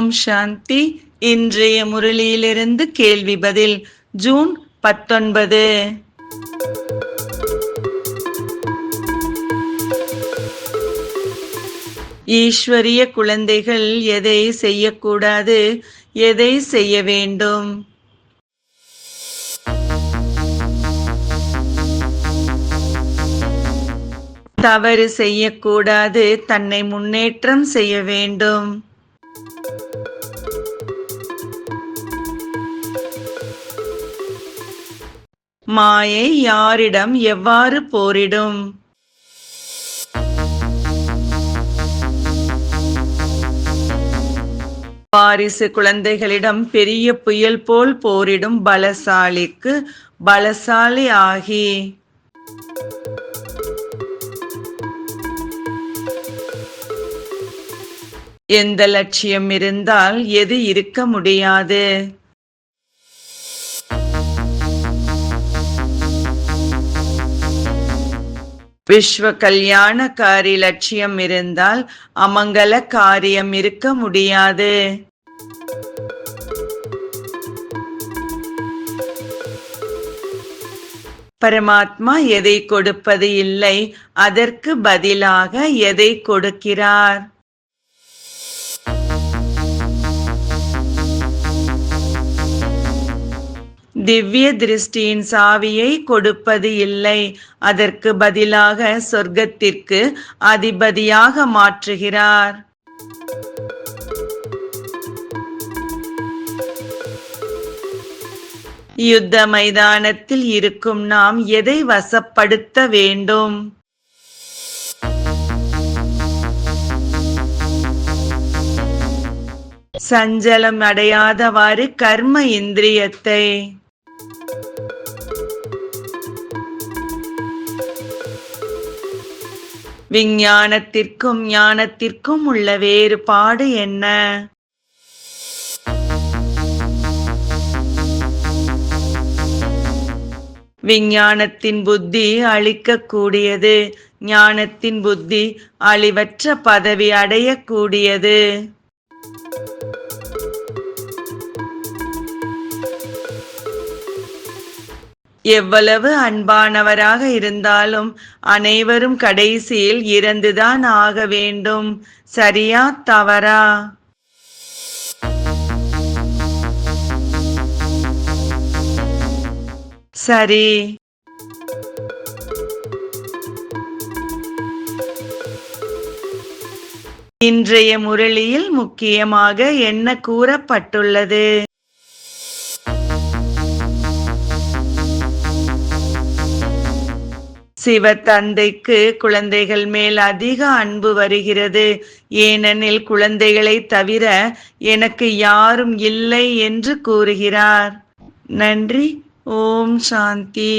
ஓம் சாந்தி. இன்றைய முரளியிலிருந்து கேள்வி பதில். ஜூன் 19. ஈஸ்வரிய குழந்தைகள் எதை செய்யக்கூடாது, எதை செய்ய வேண்டும்? தவறு செய்யக்கூடாது, தன்னை முன்னேற்றம் செய்ய வேண்டும். மாயை யாரிடம் எவ்வாறு போரிடும்? வாரிசு குழந்தைகளிடம் பெரிய புயல் போல் போரிடும் பலசாலிக்கு பலசாலி ஆகி. எந்த லட்சியம் இருந்தால் எது இருக்க முடியாது? விஸ்வ கல்யாணக்காரி லட்சியம் இருந்தால் அமங்கல காரியம் இருக்க முடியாது. பரமாத்மா எதை கொடுப்பது இல்லை, அதற்கு பதிலாக எதை கொடுக்கிறார்? திவ்ய திருஷ்டியின் சாவியை கொடுப்பது இல்லை, அதற்கு பதிலாக சொர்க்கத்திற்கு அதிபதியாக மாற்றுகிறார். யுத்த மைதானத்தில் இருக்கும் நாம் எதை வசப்படுத்த வேண்டும்? சஞ்சலம் அடையாதவாறு கர்ம இந்திரியத்தை. விஞ்ஞானத்திற்கும் ஞானத்திற்கும் உள்ள வேறுபாடு என்ன? விஞ்ஞானத்தின் புத்தி அழிக்கக்கூடியது, ஞானத்தின் புத்தி அழிவற்ற பதவி அடையக்கூடியது. எவ்வளவு அன்பானவராக இருந்தாலும் அனைவரும் கடைசியில் இறந்துதான் ஆக வேண்டும். சரியா தவறா? சரி. இன்றைய முரளியில் முக்கியமாக என்ன கூறப்பட்டுள்ளது? சிவ தந்தைக்கு குழந்தைகள் மேல் அதிக அன்பு வருகிறது. ஏனெனில் குழந்தைகளை தவிர எனக்கு யாரும் இல்லை என்று கூறுகிறார். நன்றி. ஓம் சாந்தி.